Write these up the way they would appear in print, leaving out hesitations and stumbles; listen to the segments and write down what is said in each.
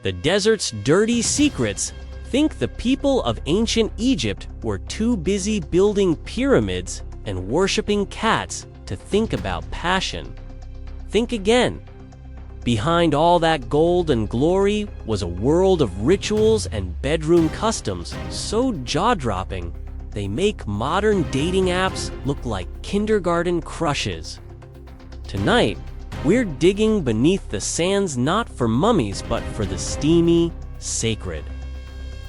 The desert's dirty secrets. Think the people of ancient Egypt were too busy building pyramids and worshipping cats to think about passion. Think again. Behind all that gold and glory was a world of rituals and bedroom customs so jaw-dropping they make modern dating apps look like kindergarten crushes. Tonight, we're digging beneath the sands not for mummies but for the steamy, sacred,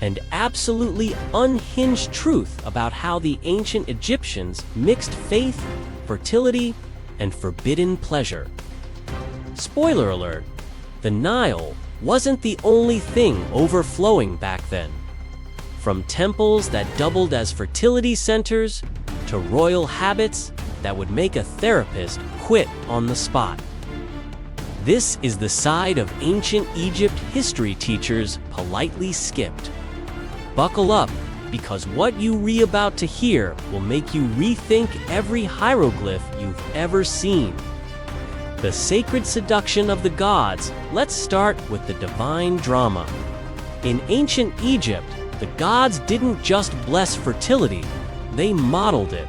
and absolutely unhinged truth about how the ancient Egyptians mixed faith, fertility, and forbidden pleasure. Spoiler alert, the Nile wasn't the only thing overflowing back then. From temples that doubled as fertility centers to royal habits that would make a therapist quit on the spot. This is the side of ancient Egypt history teachers politely skipped. Buckle up, because what you're about to hear will make you rethink every hieroglyph you've ever seen. The sacred seduction of the gods. Let's start with the divine drama. In ancient Egypt, the gods didn't just bless fertility, they modeled it.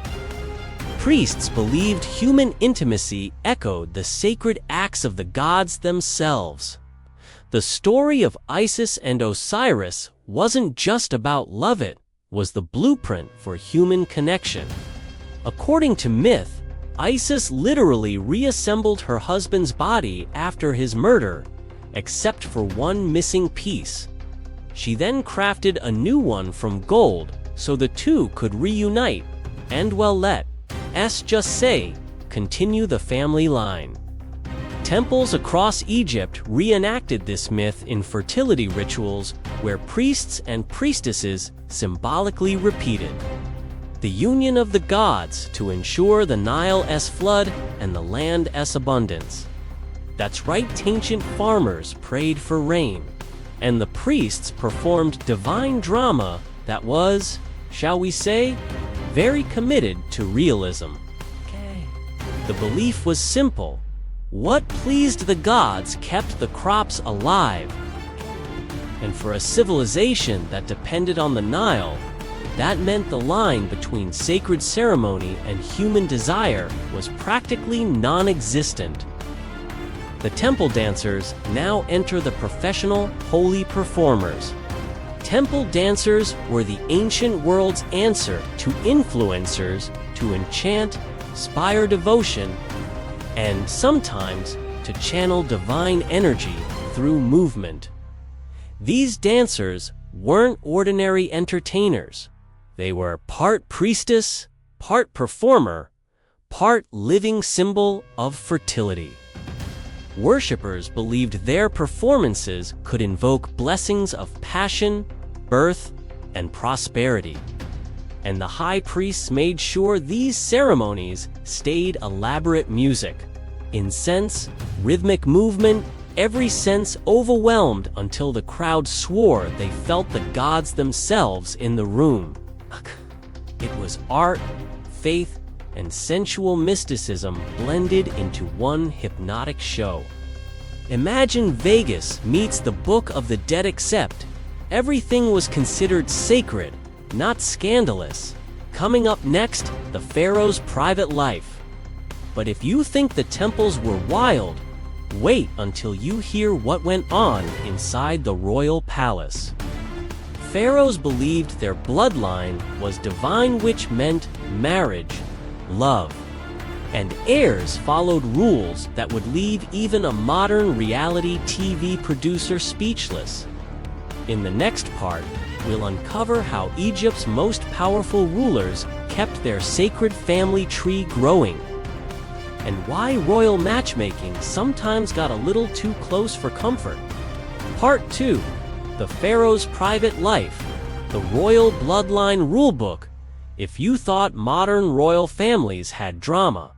Priests believed human intimacy echoed the sacred acts of the gods themselves. The story of Isis and Osiris wasn't just about love, it was the blueprint for human connection. According to myth, Isis literally reassembled her husband's body after his murder, except for one missing piece. She then crafted a new one from gold so the two could reunite and, well, let's just say, continue the family line. Temples across Egypt reenacted this myth in fertility rituals where priests and priestesses symbolically repeated the union of the gods to ensure the Nile's flood and the land's abundance. That's right, ancient farmers prayed for rain, and the priests performed divine drama that was, shall we say, very committed to realism. The belief was simple. What pleased the gods kept the crops alive. And for a civilization that depended on the Nile, that meant the line between sacred ceremony and human desire was practically non-existent. The temple dancers now enter the professional, holy performers. Temple dancers were the ancient world's answer to influencers to enchant, inspire devotion, and sometimes to channel divine energy through movement. These dancers weren't ordinary entertainers. They were part priestess, part performer, part living symbol of fertility. Worshippers believed their performances could invoke blessings of passion, birth, and prosperity. And the high priests made sure these ceremonies stayed elaborate music, incense, rhythmic movement, every sense overwhelmed until the crowd swore they felt the gods themselves in the room. It was art, faith, and sensual mysticism blended into one hypnotic show. Imagine Vegas meets the Book of the Dead, except everything was considered sacred, not scandalous. Coming up next, the pharaoh's private life. But if you think the temples were wild, wait until you hear what went on inside the royal palace. Pharaohs believed their bloodline was divine, which meant marriage, love, and heirs followed rules that would leave even a modern reality TV producer speechless. In the next part, we'll uncover how Egypt's most powerful rulers kept their sacred family tree growing, and why royal matchmaking sometimes got a little too close for comfort. Part 2, the pharaoh's private life, the royal bloodline rulebook. If you thought modern royal families had drama,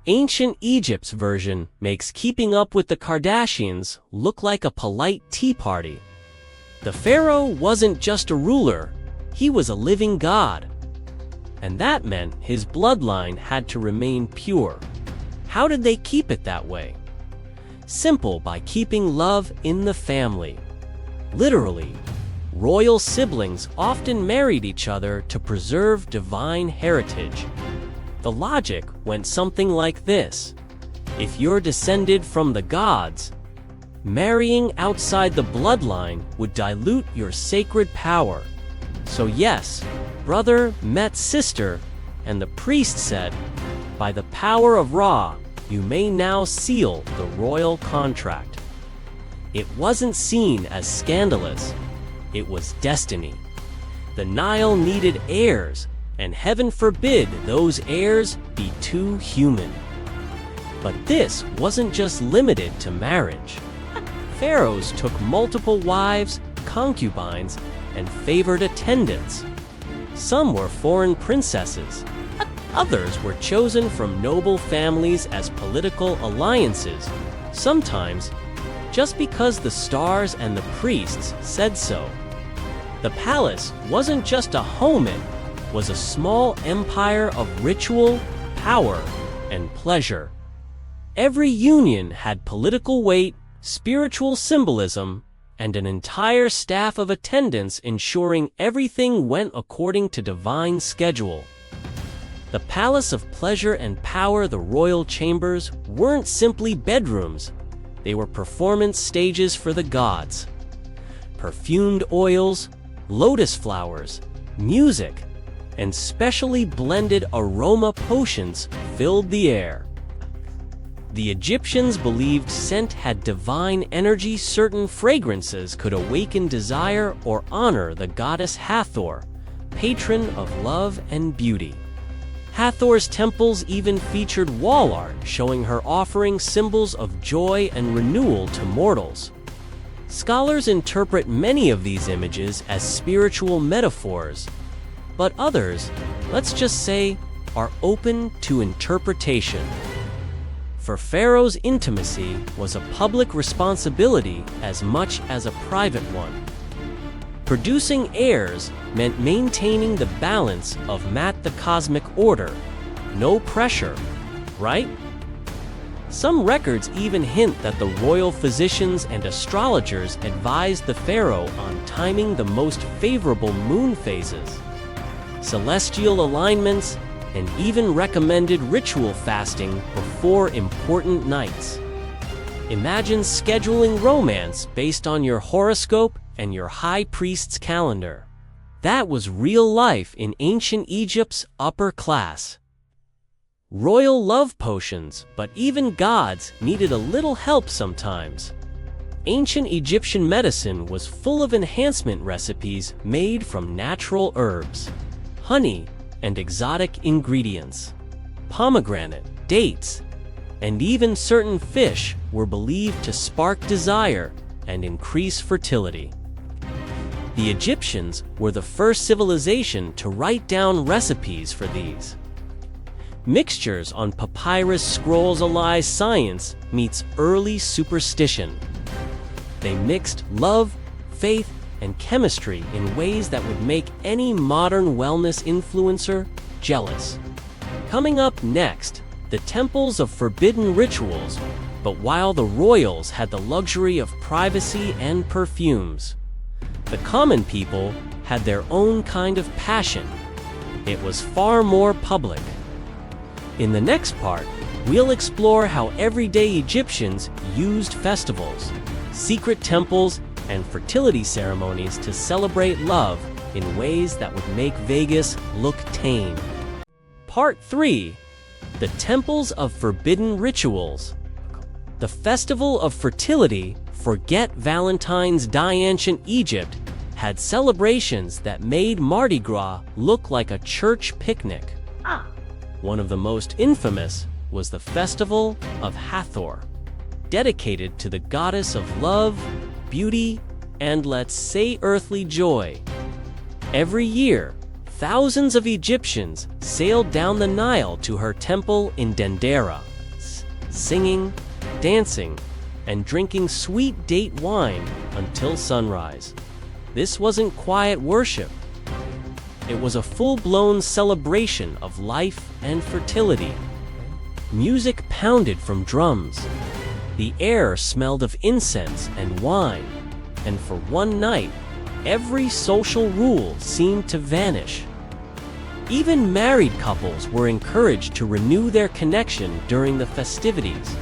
ancient Egypt's version makes keeping up with the Kardashians look like a polite tea party. The pharaoh wasn't just a ruler, he was a living god. And that meant his bloodline had to remain pure. How did they keep it that way? Simple, by keeping love in the family. Literally, royal siblings often married each other to preserve divine heritage. The logic went something like this. If you're descended from the gods, marrying outside the bloodline would dilute your sacred power. So yes, brother met sister, and the priest said, "By the power of Ra, you may now seal the royal contract." It wasn't seen as scandalous. It was destiny. The Nile needed heirs, and heaven forbid those heirs be too human. But this wasn't just limited to marriage. Pharaohs took multiple wives, concubines, and favored attendants. Some were foreign princesses. Others were chosen from noble families as political alliances, sometimes just because the stars and the priests said so. The palace wasn't just a home, it was a small empire of ritual, power, and pleasure. Every union had political weight, spiritual symbolism, and an entire staff of attendants ensuring everything went according to divine schedule. The palace of pleasure and power, the royal chambers, weren't simply bedrooms. They were performance stages for the gods. Perfumed oils, lotus flowers, music, and specially blended aroma potions filled the air. The Egyptians believed scent had divine energy. Certain fragrances could awaken desire or honor the goddess Hathor, patron of love and beauty. Hathor's temples even featured wall art showing her offering symbols of joy and renewal to mortals. Scholars interpret many of these images as spiritual metaphors, but others, let's just say, are open to interpretation. For pharaohs, intimacy was a public responsibility as much as a private one. Producing heirs meant maintaining the balance of the cosmic order. No pressure, right? Some records even hint that the royal physicians and astrologers advised the pharaoh on timing the most favorable moon phases, celestial alignments, and even recommended ritual fasting before important nights. Imagine scheduling romance based on your horoscope and your high priest's calendar. That was real life in ancient Egypt's upper class. Royal love potions, but even gods needed a little help sometimes. Ancient Egyptian medicine was full of enhancement recipes made from natural herbs, honey, and exotic ingredients. Pomegranate, dates, and even certain fish were believed to spark desire and increase fertility. The Egyptians were the first civilization to write down recipes for these. Mixtures on papyrus scrolls ally science meets early superstition. They mixed love, faith, and chemistry in ways that would make any modern wellness influencer jealous. Coming up next, the temples of forbidden rituals, but while the royals had the luxury of privacy and perfumes, the common people had their own kind of passion. It was far more public. In the next part, we'll explore how everyday Egyptians used festivals, secret temples, and fertility ceremonies to celebrate love in ways that would make Vegas look tame. Part 3. The Temples of Forbidden Rituals. The Festival of Fertility, forget Valentine's Day. Ancient Egypt had celebrations that made Mardi Gras look like a church picnic. One of the most infamous was the Festival of Hathor, dedicated to the goddess of love, beauty, and let's say earthly joy. Every year, thousands of Egyptians sailed down the Nile to her temple in Dendera, singing, dancing, and drinking sweet date wine until sunrise. This wasn't quiet worship. It was a full-blown celebration of life and fertility. Music pounded from drums. The air smelled of incense and wine, and for one night, every social rule seemed to vanish. Even married couples were encouraged to renew their connection during the festivities,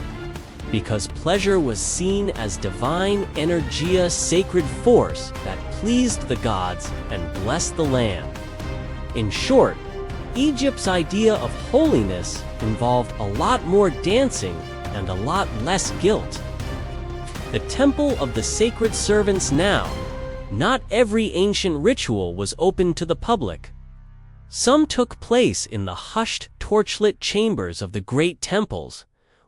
because pleasure was seen as divine energia, sacred force that pleased the gods and blessed the land. In short, Egypt's idea of holiness involved a lot more dancing and a lot less guilt. The Temple of the Sacred Servants now, not every ancient ritual was open to the public. Some took place in the hushed, torchlit chambers of the great temples,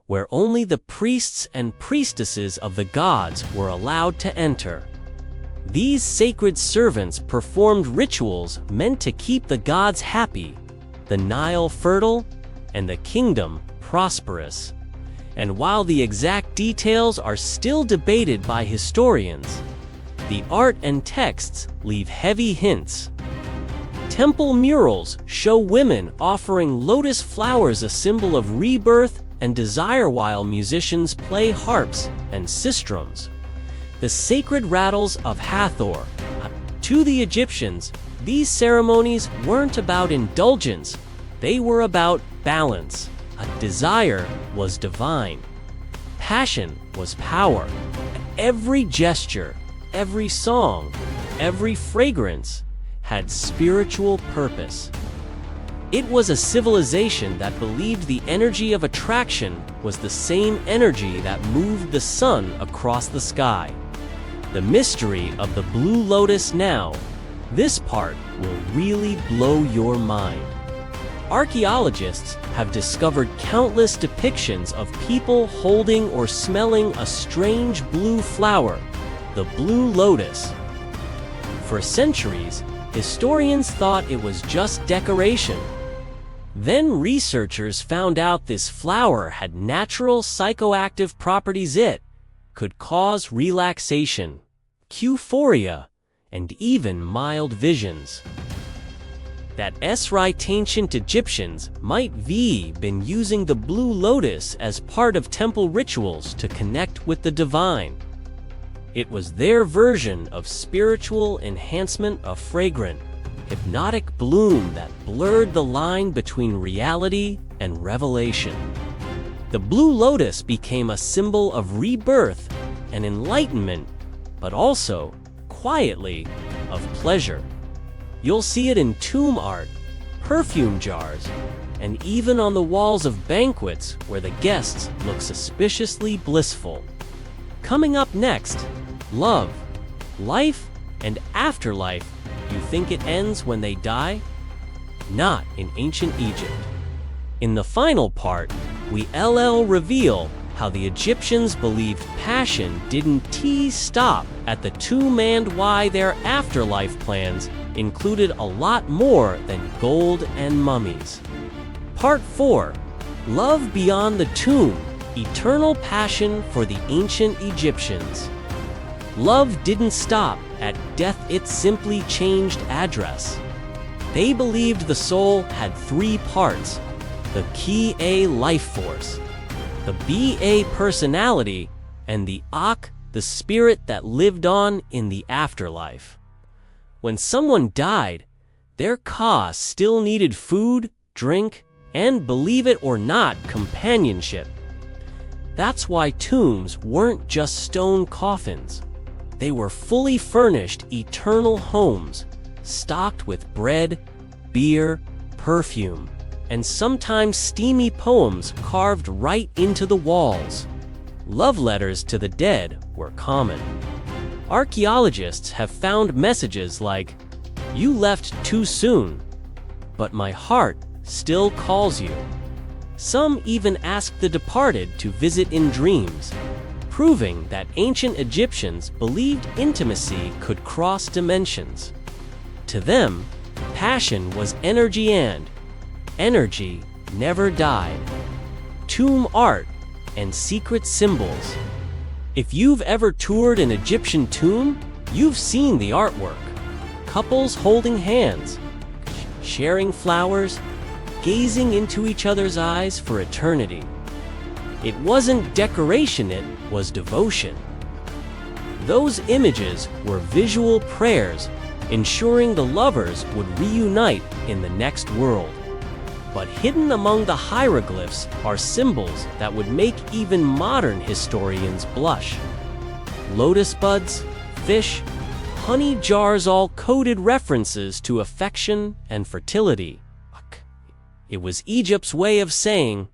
where only the priests and priestesses of the gods were allowed to enter. These sacred servants performed rituals meant to keep the gods happy, the Nile fertile, and the kingdom prosperous. And while the exact details are still debated by historians, the art and texts leave heavy hints. Temple murals show women offering lotus flowers, a symbol of rebirth and desire, while musicians play harps and sistrums, the sacred rattles of Hathor. To the Egyptians, these ceremonies weren't about indulgence, they were about balance. Desire was divine. Passion was power. Every gesture, every song, every fragrance had spiritual purpose. It was a civilization that believed the energy of attraction was the same energy that moved the sun across the sky. The mystery of the Blue Lotus now, this part will really blow your mind. Archaeologists have discovered countless depictions of people holding or smelling a strange blue flower, the blue lotus. For centuries, historians thought it was just decoration. Then researchers found out this flower had natural psychoactive properties. It could cause relaxation, euphoria, and even mild visions. That right, ancient Egyptians might have been using the blue lotus as part of temple rituals to connect with the divine. It was their version of spiritual enhancement, a fragrant, hypnotic bloom that blurred the line between reality and revelation. The blue lotus became a symbol of rebirth and enlightenment, but also, quietly, of pleasure. You'll see it in tomb art, perfume jars, and even on the walls of banquets where the guests look suspiciously blissful. Coming up next, love, life, and afterlife. You think it ends when they die? Not in ancient Egypt. In the final part, we reveal how the Egyptians believed passion didn't stop at the tomb and why their afterlife plans included a lot more than gold and mummies. Part 4. Love Beyond the Tomb, Eternal Passion for the Ancient Egyptians. Love didn't stop at death, it simply changed address. They believed the soul had 3 parts: the ki, a life force, the ba personality, and the ak, the spirit that lived on in the afterlife. When someone died, their ka still needed food, drink, and, believe it or not, companionship. That's why tombs weren't just stone coffins. They were fully furnished eternal homes, stocked with bread, beer, perfume, and sometimes steamy poems carved right into the walls. Love letters to the dead were common. Archaeologists have found messages like, "You left too soon, but my heart still calls you." Some even asked the departed to visit in dreams, proving that ancient Egyptians believed intimacy could cross dimensions. To them, passion was energy, and energy never died. Tomb art and secret symbols. If you've ever toured an Egyptian tomb, you've seen the artwork. Couples holding hands, sharing flowers, gazing into each other's eyes for eternity. It wasn't decoration, it was devotion. Those images were visual prayers, ensuring the lovers would reunite in the next world. But hidden among the hieroglyphs are symbols that would make even modern historians blush. Lotus buds, fish, honey jars, all coded references to affection and fertility. It was Egypt's way of saying,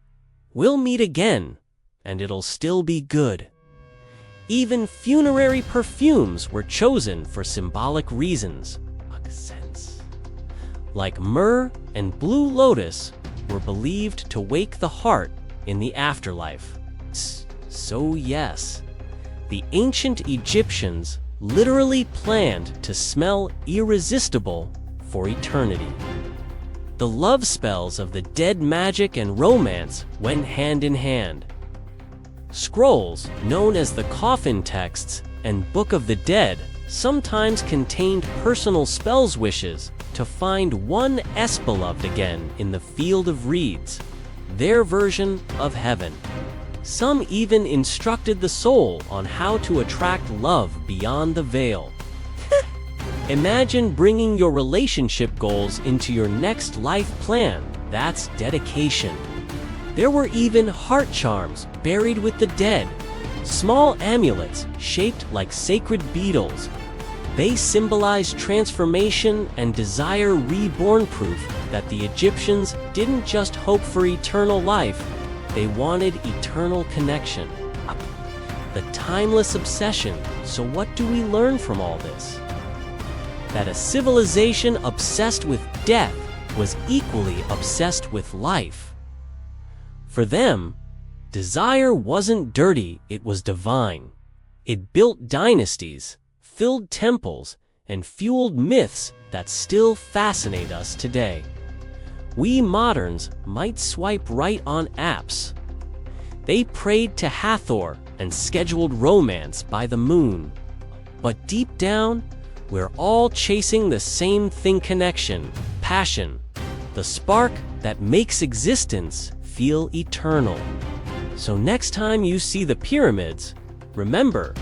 "We'll meet again, and it'll still be good." Even funerary perfumes were chosen for symbolic reasons. Like myrrh and blue lotus were believed to wake the heart in the afterlife. So yes, the ancient Egyptians literally planned to smell irresistible for eternity. The love spells of the dead, magic and romance went hand in hand. Scrolls, known as the coffin texts and Book of the Dead, sometimes contained personal spells, wishes to find one beloved again in the field of reeds, their version of heaven. Some even instructed the soul on how to attract love beyond the veil. Imagine bringing your relationship goals into your next life plan. That's dedication. There were even heart charms buried with the dead, small amulets shaped like sacred beetles. They symbolized transformation and desire, reborn, proof that the Egyptians didn't just hope for eternal life, they wanted eternal connection. The timeless obsession. So what do we learn from all this? That a civilization obsessed with death was equally obsessed with life. For them, desire wasn't dirty, it was divine. It built dynasties, filled temples, and fueled myths that still fascinate us today. We moderns might swipe right on apps. They prayed to Hathor and scheduled romance by the moon. But deep down, we're all chasing the same thing: connection, passion, the spark that makes existence feel eternal. So next time you see the pyramids, remember,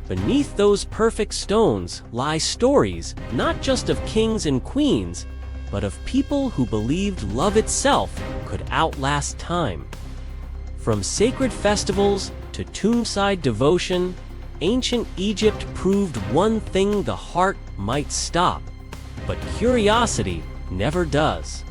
beneath those perfect stones lie stories not just of kings and queens, but of people who believed love itself could outlast time. From sacred festivals to tombside devotion, ancient Egypt proved one thing: the heart might stop, but curiosity never does.